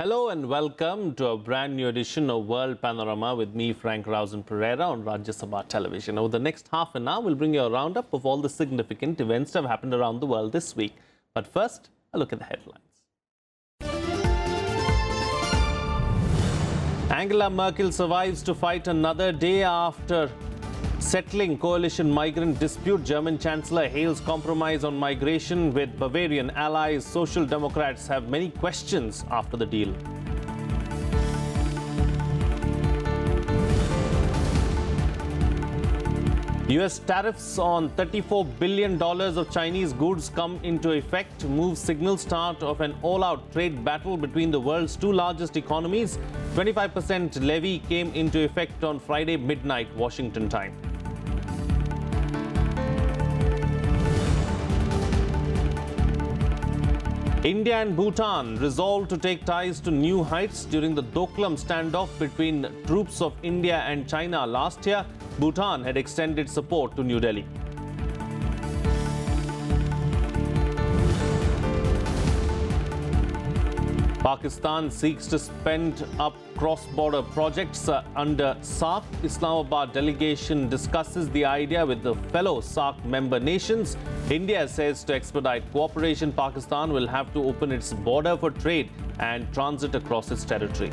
Hello and welcome to a brand new edition of World Panorama with me, Frank Rausan Periera, on Rajya Sabha television. Over the next half an hour, we'll bring you a roundup of all the significant events that have happened around the world this week. But first, a look at the headlines. Angela Merkel survives to fight another day after settling coalition migrant dispute. German Chancellor hails compromise on migration with Bavarian allies. Social Democrats have many questions after the deal. US tariffs on $34 billion of Chinese goods come into effect, moves signal start of an all-out trade battle between the world's two largest economies. 25% levy came into effect on Friday midnight, Washington time. India and Bhutan resolved to take ties to new heights during the Doklam standoff between troops of India and China last year. Bhutan had extended support to New Delhi. Pakistan seeks to spend up cross-border projects under SAARC. Islamabad delegation discusses the idea with the fellow SAARC member nations. India says to expedite cooperation, Pakistan will have to open its border for trade and transit across its territory.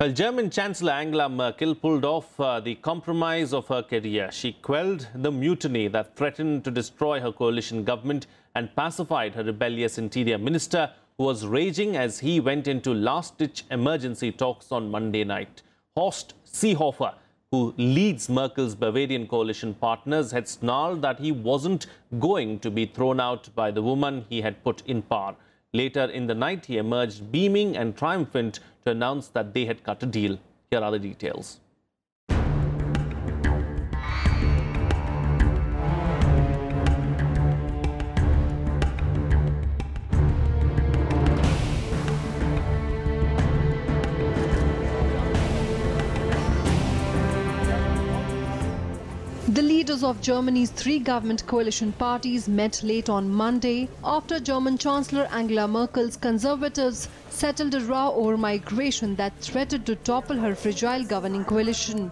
Well, German Chancellor Angela Merkel pulled off the compromise of her career. She quelled the mutiny that threatened to destroy her coalition government and pacified her rebellious interior minister, who was raging as he went into last-ditch emergency talks on Monday night. Horst Seehofer, who leads Merkel's Bavarian coalition partners, had snarled that he wasn't going to be thrown out by the woman he had put in power. Later in the night, he emerged beaming and triumphant to announce that they had cut a deal. Here are the details. The leaders of Germany's three government coalition parties met late on Monday after German Chancellor Angela Merkel's Conservatives settled a row over migration that threatened to topple her fragile governing coalition.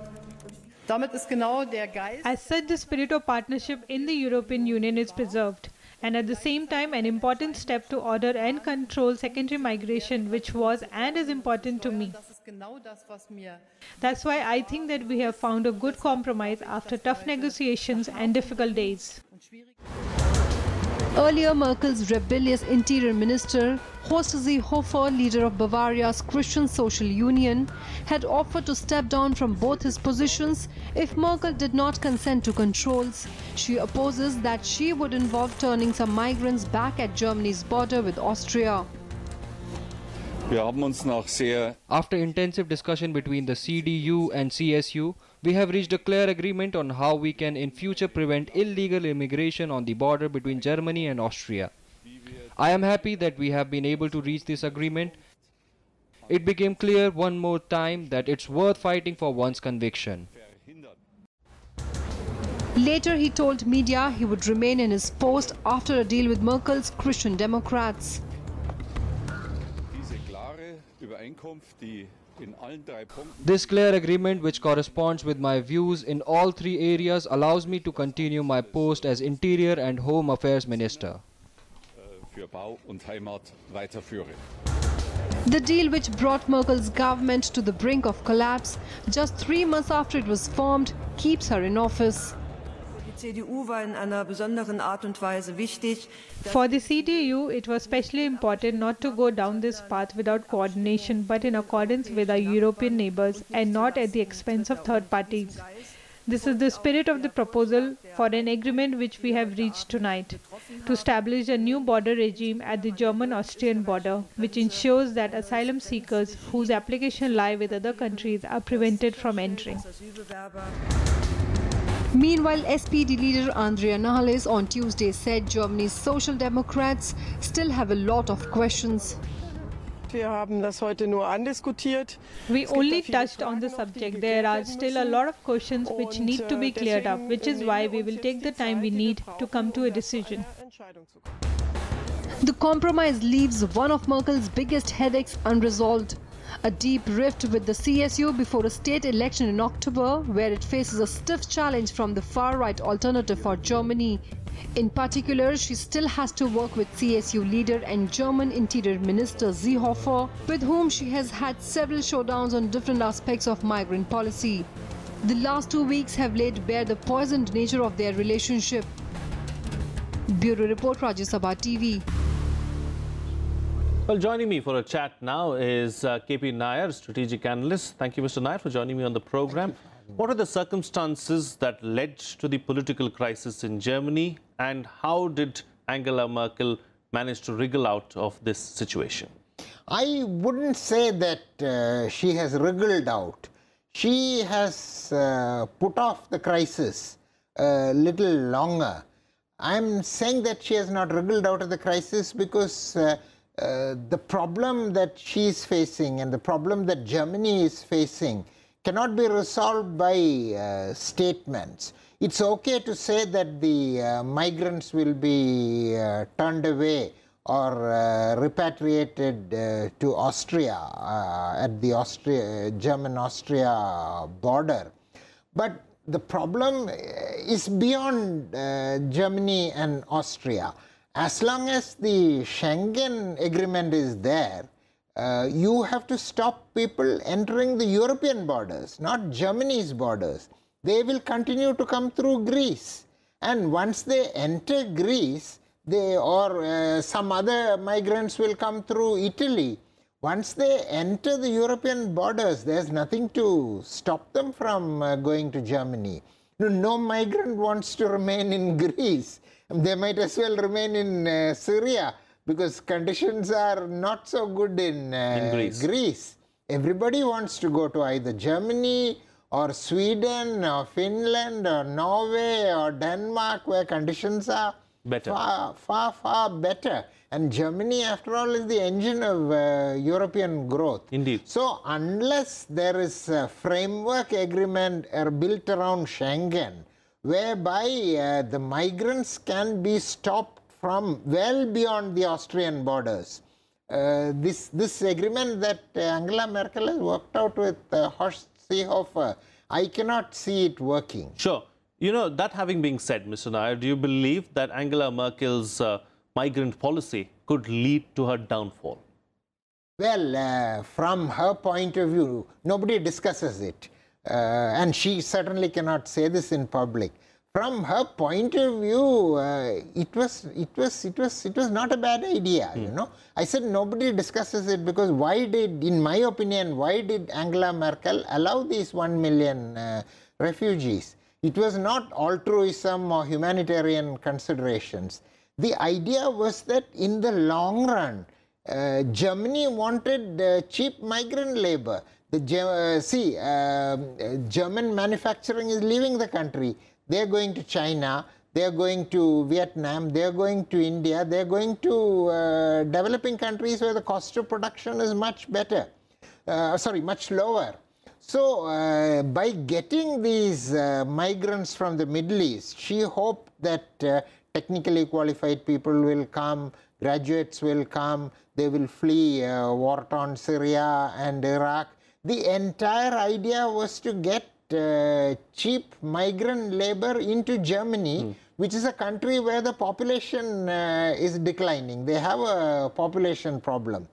As such, the spirit of partnership in the European Union is preserved, and at the same time an important step to order and control secondary migration, which was and is important to me. That's why I think that we have found a good compromise after tough negotiations and difficult days. Earlier, Merkel's rebellious interior minister, Horst Seehofer, leader of Bavaria's Christian Social Union, had offered to step down from both his positions if Merkel did not consent to controls. She opposes that she would involve turning some migrants back at Germany's border with Austria. After intensive discussion between the CDU and CSU, we have reached a clear agreement on how we can in future prevent illegal immigration on the border between Germany and Austria. I am happy that we have been able to reach this agreement. It became clear one more time that it's worth fighting for one's conviction. Later, he told media he would remain in his post after a deal with Merkel's Christian Democrats. This clear agreement, which corresponds with my views in all three areas, allows me to continue my post as Interior and Home Affairs Minister. The deal, which brought Merkel's government to the brink of collapse just 3 months after it was formed, keeps her in office. For the CDU, it was especially important not to go down this path without coordination, but in accordance with our European neighbors and not at the expense of third parties. This is the spirit of the proposal for an agreement which we have reached tonight, to establish a new border regime at the German-Austrian border, which ensures that asylum seekers whose applications lie with other countries are prevented from entering. Meanwhile, SPD leader Andrea Nahles on Tuesday said Germany's Social Democrats still have a lot of questions. Wir haben das heute nur andiskutiert. We only touched on the subject. There are still a lot of questions which need to be cleared up, which is why we will take the time we need to come to a decision. The compromise leaves one of Merkel's biggest headaches unresolved. A deep rift with the CSU before a state election in October, where it faces a stiff challenge from the far-right Alternative for Germany. In particular, she still has to work with CSU leader and German Interior Minister Seehofer, with whom she has had several showdowns on different aspects of migrant policy. The last 2 weeks have laid bare the poisoned nature of their relationship. Bureau Report, Rajya Sabha TV. Well, joining me for a chat now is KP Nayar, strategic analyst. Thank you, Mr. Nayar, for joining me on the program. What are the circumstances that led to the political crisis in Germany, and how did Angela Merkel manage to wriggle out of this situation? I wouldn't say that she has wriggled out. She has put off the crisis a little longer. I'm saying that she has not wriggled out of the crisis because the problem that she is facing and the problem that Germany is facing cannot be resolved by statements. It's okay to say that the migrants will be turned away or repatriated to Austria at the German-Austria border. But the problem is beyond Germany and Austria. As long as the Schengen agreement is there, you have to stop people entering the European borders, not Germany's borders. They will continue to come through Greece. And once they enter Greece, some other migrants will come through Italy. Once they enter the European borders, there's nothing to stop them from going to Germany. No migrant wants to remain in Greece. They might as well remain in Syria, because conditions are not so good in Greece. Everybody wants to go to either Germany or Sweden or Finland or Norway or Denmark, where conditions are better. far better. And Germany, after all, is the engine of European growth. Indeed. So unless there is a framework agreement built around Schengen, whereby the migrants can be stopped from well beyond the Austrian borders. This agreement that Angela Merkel has worked out with Horst Seehofer, I cannot see it working. Sure. You know, that having been said, Mr. Nayar, do you believe that Angela Merkel's migrant policy could lead to her downfall? Well, from her point of view, nobody discusses it. And she certainly cannot say this in public. From her point of view, it was not a bad idea. You know, I said nobody discusses it because in my opinion, why did Angela Merkel allow these 1 million refugees? It was not altruism or humanitarian considerations. The idea was that in the long run, Germany wanted cheap migrant labor. German manufacturing is leaving the country. They are going to China, they are going to Vietnam, they are going to India, they are going to developing countries where the cost of production is much lower. So by getting these migrants from the Middle East, she hoped that technically qualified people will come, graduates will come, they will flee war-torn Syria and Iraq. The entire idea was to get cheap migrant labor into Germany, which is a country where the population is declining. They have a population problem.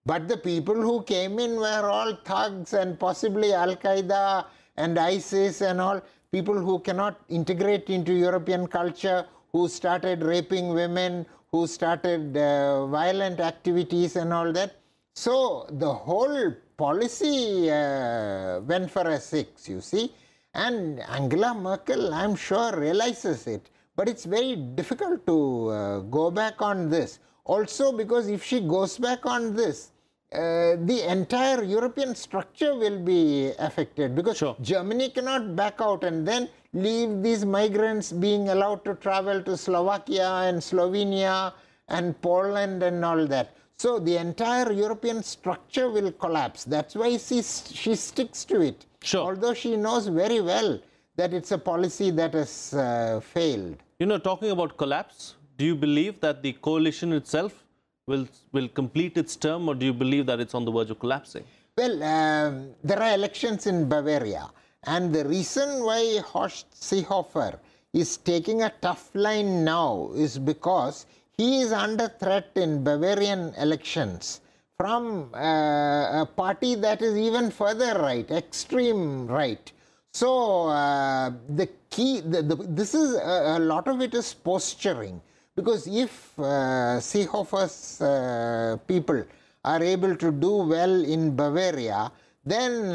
But the people who came in were all thugs and possibly Al-Qaeda and ISIS and all, people who cannot integrate into European culture, who started raping women, who started violent activities and all that. So the whole policy went for a 6, you see. And Angela Merkel, I'm sure, realizes it. But it's very difficult to go back on this. Also because if she goes back on this, the entire European structure will be affected, because Germany cannot back out and then leave these migrants being allowed to travel to Slovakia and Slovenia and Poland and all that. So the entire European structure will collapse. That's why she sticks to it. Although she knows very well that it's a policy that has failed. You know, talking about collapse, do you believe that the coalition itself will complete its term, or do you believe that it's on the verge of collapsing? Well, there are elections in Bavaria, and the reason why Horst Seehofer is taking a tough line now is because he is under threat in Bavarian elections from a party that is even further right, extreme right. So the key, this is a lot of it is posturing, because if Seehofer's people are able to do well in Bavaria, then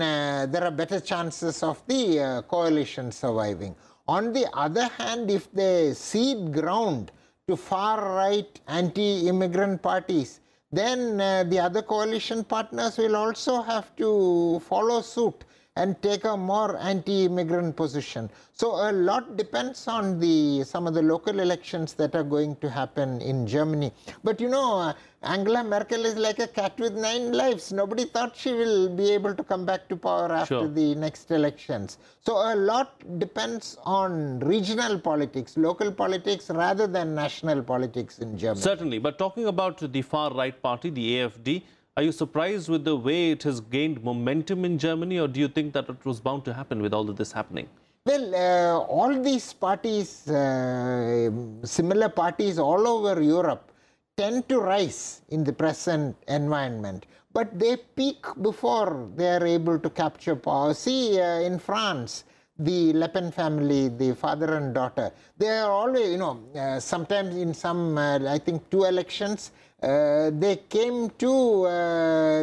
there are better chances of the coalition surviving. On the other hand, if they cede ground to far-right anti-immigrant parties, then the other coalition partners will also have to follow suit and take a more anti-immigrant position. So a lot depends on some of the local elections that are going to happen in Germany. But you know, Angela Merkel is like a cat with 9 lives. Nobody thought she will be able to come back to power after the next elections. So a lot depends on regional politics, local politics, rather than national politics in Germany. Certainly. But talking about the far-right party, the AfD, are you surprised with the way it has gained momentum in Germany, or do you think that it was bound to happen with all of this happening? Well, all these parties, similar parties all over Europe, tend to rise in the present environment, but they peak before they are able to capture power. See, in France, the Le Pen family, the father and daughter, they are always, you know, sometimes in some, I think 2 elections, they came to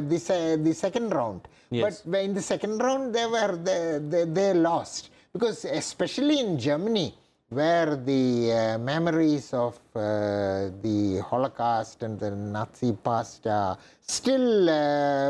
the second round. Yes. But in the second round, they lost. Because especially in Germany, where the memories of the Holocaust and the Nazi past are still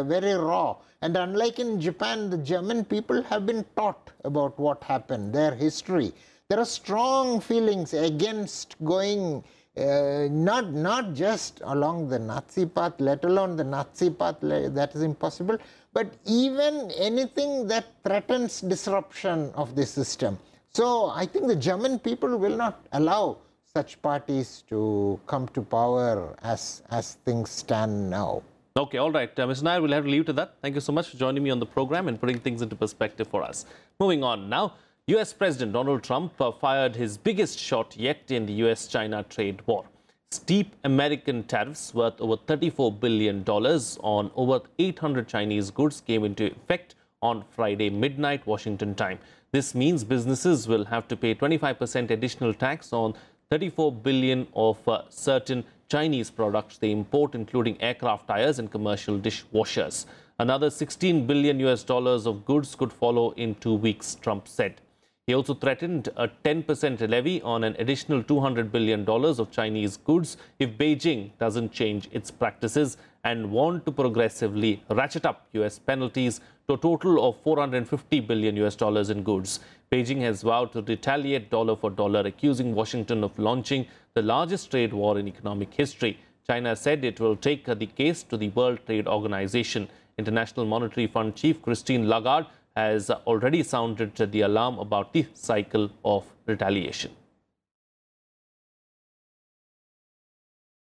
very raw. And unlike in Japan, the German people have been taught about what happened, their history. There are strong feelings against going not just along the Nazi path, let alone the Nazi path, that is impossible, but even anything that threatens disruption of the system. So I think the German people will not allow such parties to come to power as things stand now. Okay, all right. Mr. Nayar, we'll have to leave to that. Thank you so much for joining me on the program and putting things into perspective for us. Moving on now. US President Donald Trump fired his biggest shot yet in the US-China trade war. Steep American tariffs worth over $34 billion on over 800 Chinese goods came into effect on Friday midnight Washington time. This means businesses will have to pay 25% additional tax on $34 billion of certain Chinese products they import, including aircraft tires and commercial dishwashers. Another $16 billion of goods could follow in 2 weeks, Trump said. He also threatened a 10% levy on an additional $200 billion of Chinese goods if Beijing doesn't change its practices, and warned to progressively ratchet up US penalties to a total of $450 billion in goods. Beijing has vowed to retaliate dollar for dollar, accusing Washington of launching the largest trade war in economic history. China said it will take the case to the World Trade Organization. International Monetary Fund Chief Christine Lagarde has already sounded the alarm about the cycle of retaliation.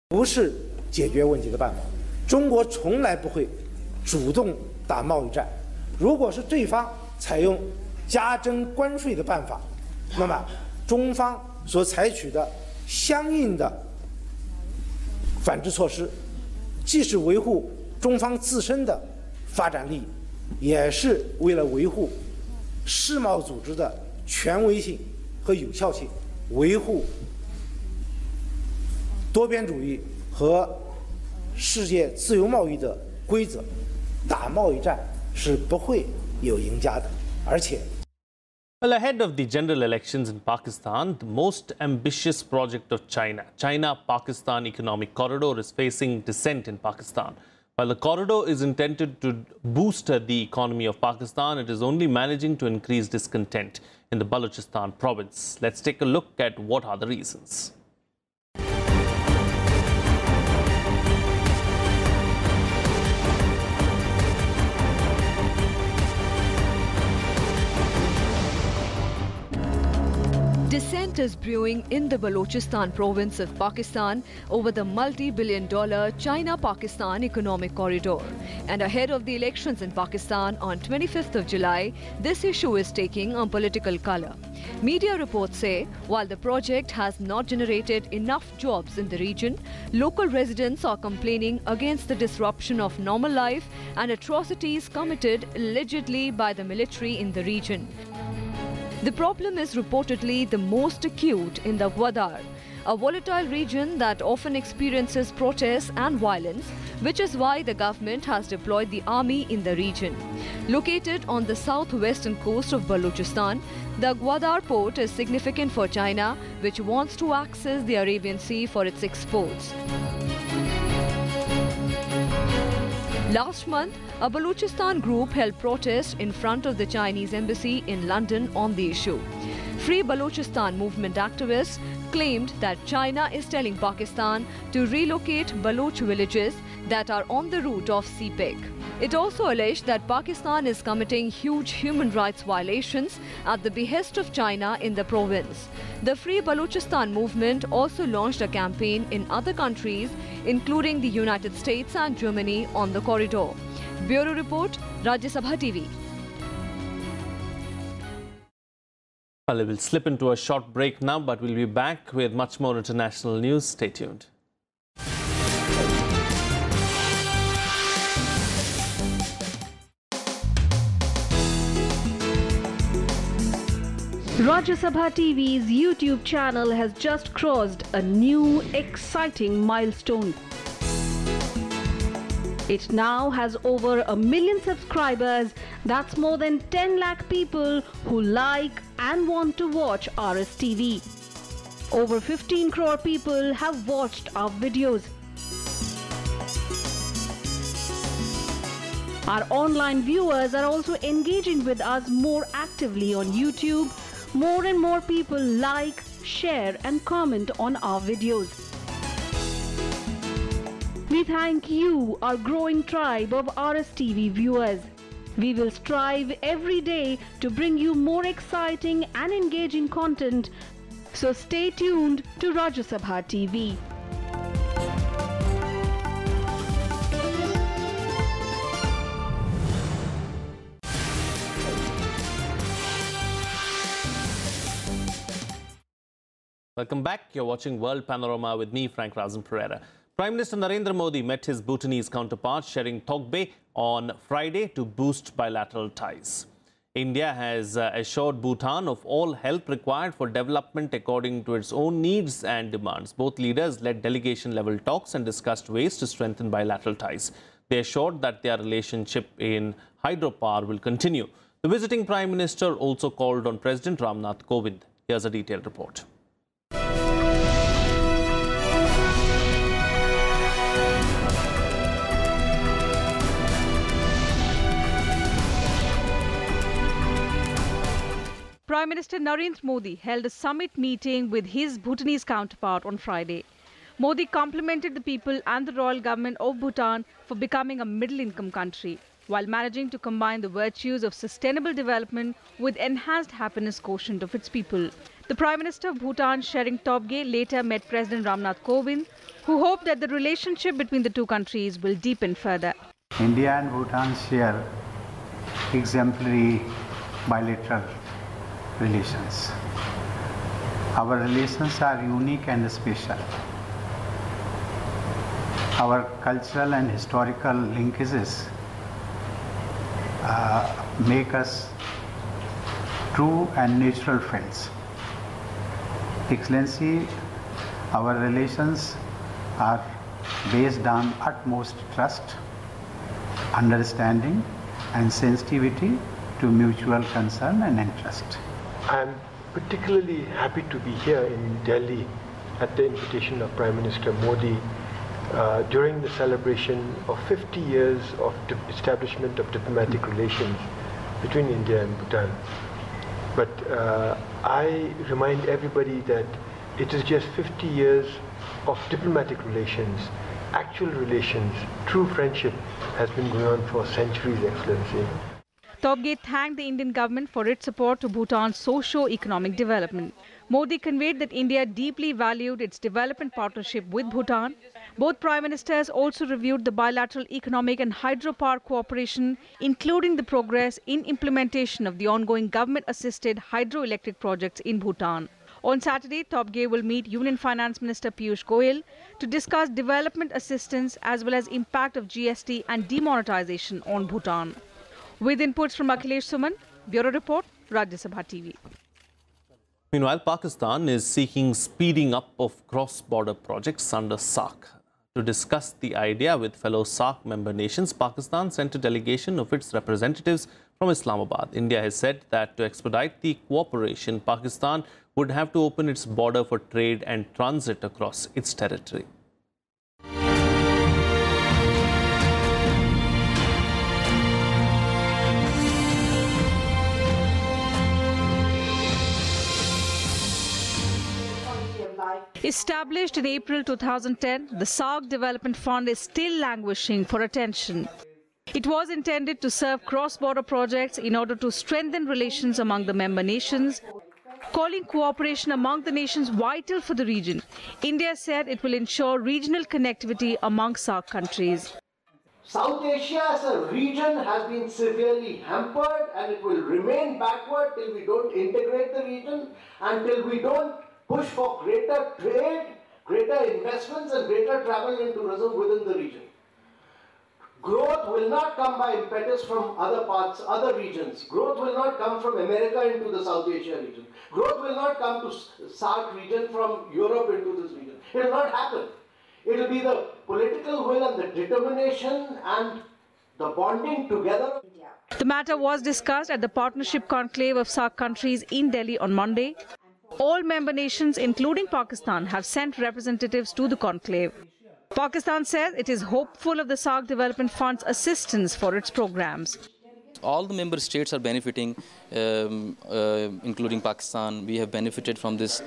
不是解决问题的办法。中国从来不会主动打贸易战。如果是对方采用加征关税的办法，那么中方所采取的相应的反制措施，既是维护中方自身的发展利益，也是为了维护世贸组织的权威性和有效性，维护多边主义和世界自由贸易的规则。打贸易战是不会有赢家的，而且。 Well, ahead of the general elections in Pakistan, the most ambitious project of China, China-Pakistan Economic Corridor, is facing dissent in Pakistan. While the corridor is intended to boost the economy of Pakistan, it is only managing to increase discontent in the Balochistan province. Let's take a look at what are the reasons. Dissent is brewing in the Balochistan province of Pakistan over the multi-billion-dollar China-Pakistan economic corridor. And ahead of the elections in Pakistan on 25th of July, this issue is taking on political color. Media reports say, while the project has not generated enough jobs in the region, local residents are complaining against the disruption of normal life and atrocities committed allegedly by the military in the region. The problem is reportedly the most acute in the Gwadar, a volatile region that often experiences protests and violence, which is why the government has deployed the army in the region. Located on the southwestern coast of Balochistan, the Gwadar port is significant for China, which wants to access the Arabian Sea for its exports. Last month, a Balochistan group held protest in front of the Chinese embassy in London on the issue. Free Balochistan movement activists claimed that China is telling Pakistan to relocate Baloch villages that are on the route of CPEC. It also alleged that Pakistan is committing huge human rights violations at the behest of China in the province. The Free Balochistan movement also launched a campaign in other countries, including the United States and Germany, on the corridor. Bureau Report, Rajya Sabha TV. Well, we'll slip into a short break now, but we'll be back with much more international news. Stay tuned. Rajya Sabha TV's YouTube channel has just crossed a new exciting milestone. It now has over 1 million subscribers. That's more than 10 lakh people who like and want to watch RSTV. Over 15 crore people have watched our videos. Our online viewers are also engaging with us more actively on YouTube. More and more people like, share and comment on our videos. We thank you, our growing tribe of RSTV viewers. We will strive every day to bring you more exciting and engaging content. So stay tuned to Rajya Sabha TV. Welcome back. You're watching World Panorama with me, Rausan Periera. Prime Minister Narendra Modi met his Bhutanese counterpart Shering Togbay on Friday to boost bilateral ties. India has assured Bhutan of all help required for development according to its own needs and demands. Both leaders led delegation-level talks and discussed ways to strengthen bilateral ties. They assured that their relationship in hydropower will continue. The visiting Prime Minister also called on President Ramnath Kovind. Here's a detailed report. Prime Minister Narendra Modi held a summit meeting with his Bhutanese counterpart on Friday. Modi complimented the people and the royal government of Bhutan for becoming a middle-income country, while managing to combine the virtues of sustainable development with enhanced happiness quotient of its people. The Prime Minister of Bhutan, Shering Togbay, later met President Ramnath Kovind, who hoped that the relationship between the two countries will deepen further. India and Bhutan share exemplary bilateral relations. Our relations are unique and special. Our cultural and historical linkages make us true and natural friends. Excellency, our relations are based on utmost trust, understanding and sensitivity to mutual concern and interest. I'm particularly happy to be here in Delhi at the invitation of Prime Minister Modi during the celebration of 50 years of establishment of diplomatic relations between India and Bhutan. But I remind everybody that it is just 50 years of diplomatic relations, actual relations. True friendship has been going on for centuries, Excellency. Tobgay thanked the Indian government for its support to Bhutan's socio-economic development. Modi conveyed that India deeply valued its development partnership with Bhutan. Both prime ministers also reviewed the bilateral economic and hydropower cooperation, including the progress in implementation of the ongoing government-assisted hydroelectric projects in Bhutan. On Saturday, Tobgay will meet Union Finance Minister Piyush Goyal to discuss development assistance as well as impact of GST and demonetization on Bhutan. With inputs from Akhilesh Suman, Bureau Report, Rajya Sabha TV. Meanwhile, Pakistan is seeking speeding up of cross-border projects under SAARC. To discuss the idea with fellow SAARC member nations, Pakistan sent a delegation of its representatives from Islamabad. India has said that to expedite the cooperation, Pakistan would have to open its border for trade and transit across its territory. Established in April 2010, the SAARC Development Fund is still languishing for attention. It was intended to serve cross-border projects in order to strengthen relations among the member nations, calling cooperation among the nations vital for the region. India said it will ensure regional connectivity among SAARC countries. South Asia as a region has been severely hampered, and it will remain backward till we don't integrate the region, until we don't push for greater trade, greater investments and greater travel and tourism within the region. Growth will not come by impetus from other parts, other regions. Growth will not come from America into the South Asia region. Growth will not come to SAARC region from Europe into this region. It will not happen. It will be the political will and the determination and the bonding together. The matter was discussed at the Partnership Conclave of SAARC countries in Delhi on Monday. All member nations, including Pakistan, have sent representatives to the conclave. Pakistan says it is hopeful of the SAARC Development Fund's assistance for its programs. All the member states are benefiting, including Pakistan. We have benefited from this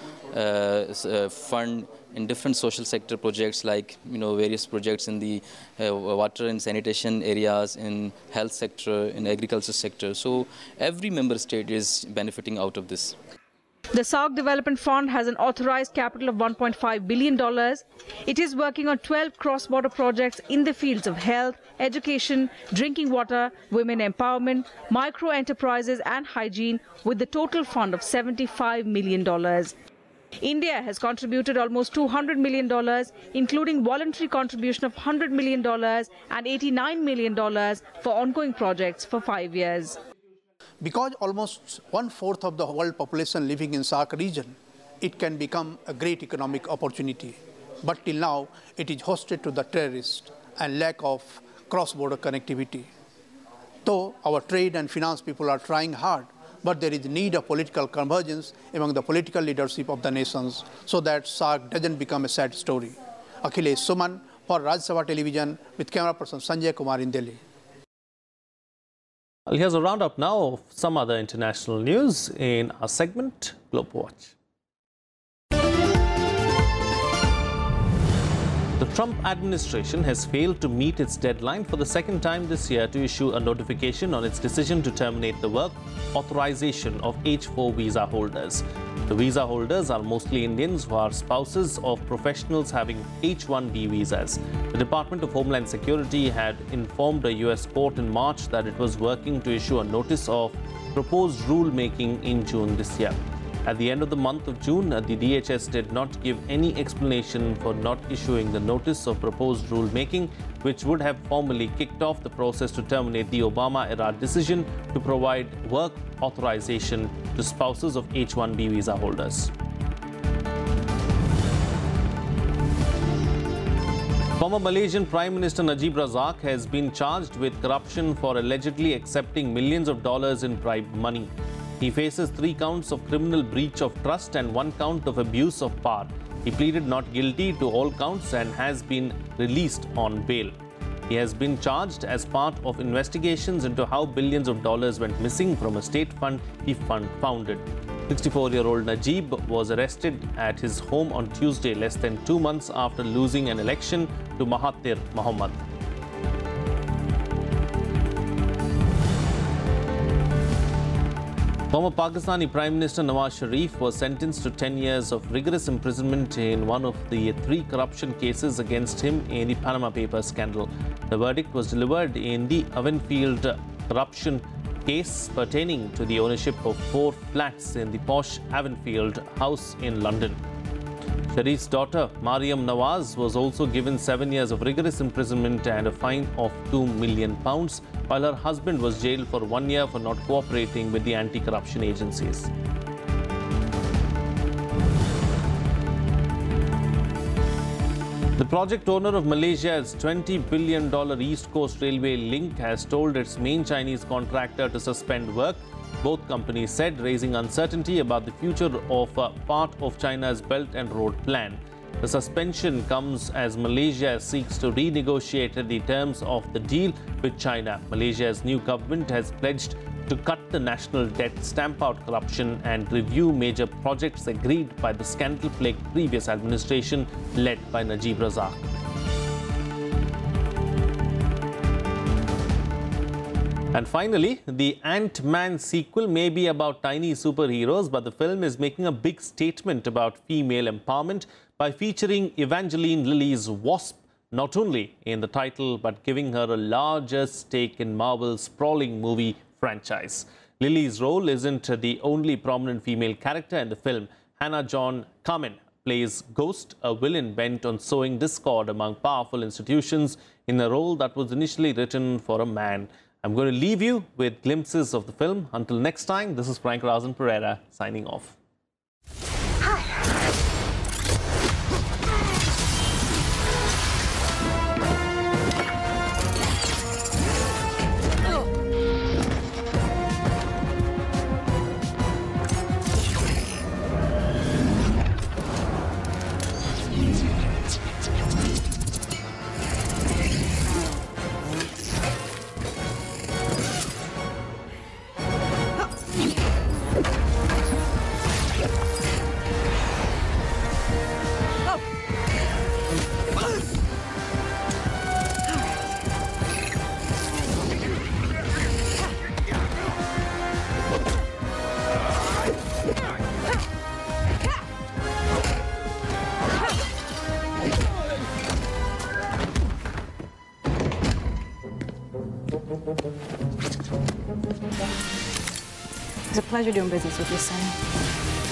fund in different social sector projects, like various projects in the water and sanitation areas, in health sector, in agriculture sector. So every member state is benefiting out of this. The SAARC Development Fund has an authorized capital of $1.5 billion. It is working on 12 cross-border projects in the fields of health, education, drinking water, women empowerment, micro-enterprises and hygiene, with the total fund of $75 million. India has contributed almost $200 million, including voluntary contribution of $100 million and $89 million for ongoing projects for 5 years. Because almost 1/4 of the world population living in SAARC region, it can become a great economic opportunity. But till now, it is hosted to the terrorists and lack of cross-border connectivity. Though our trade and finance people are trying hard, but there is need of political convergence among the political leadership of the nations so that SAARC doesn't become a sad story. Akhilesh Suman for Rajya Sabha Television with camera person Sanjay Kumar in Delhi. Well, here's a roundup now of some other international news in our segment, Global Watch. The Trump administration has failed to meet its deadline for the second time this year to issue a notification on its decision to terminate the work authorization of H-4 visa holders. The visa holders are mostly Indians who are spouses of professionals having H-1B visas. The Department of Homeland Security had informed a U.S. court in March that it was working to issue a notice of proposed rulemaking in June this year. At the end of the month of June, the DHS did not give any explanation for not issuing the notice of proposed rulemaking, which would have formally kicked off the process to terminate the Obama-era decision to provide work authorization to spouses of H-1B visa holders. Former Malaysian Prime Minister Najib Razak has been charged with corruption for allegedly accepting millions of dollars in bribed money. He faces 3 counts of criminal breach of trust and 1 count of abuse of power. He pleaded not guilty to all counts and has been released on bail. He has been charged as part of investigations into how billions of dollars went missing from a state fund he founded. 64-year-old Najib was arrested at his home on Tuesday, less than 2 months after losing an election to Mahathir Mohamad. Former Pakistani Prime Minister Nawaz Sharif was sentenced to 10 years of rigorous imprisonment in one of the 3 corruption cases against him in the Panama Papers scandal. The verdict was delivered in the Avonfield corruption case pertaining to the ownership of 4 flats in the posh Avonfield house in London. Sharif's daughter, Mariam Nawaz, was also given 7 years of rigorous imprisonment and a fine of £2 million, while her husband was jailed for 1 year for not cooperating with the anti-corruption agencies. The project owner of Malaysia's $20 billion East Coast Railway link has told its main Chinese contractor to suspend work. Both companies said, raising uncertainty about the future of part of China's Belt and Road Plan. The suspension comes as Malaysia seeks to renegotiate the terms of the deal with China. Malaysia's new government has pledged to cut the national debt, stamp out corruption and review major projects agreed by the scandal-plagued previous administration led by Najib Razak. And finally, the Ant-Man sequel may be about tiny superheroes, but the film is making a big statement about female empowerment by featuring Evangeline Lilly's Wasp not only in the title but giving her a larger stake in Marvel's sprawling movie franchise. Lilly's role isn't the only prominent female character in the film. Hannah John-Kamen plays Ghost, a villain bent on sowing discord among powerful institutions in a role that was initially written for a man. I'm going to leave you with glimpses of the film. Until next time, this is Frank Rausan Periera signing off. It's a pleasure doing business with you, Sonny.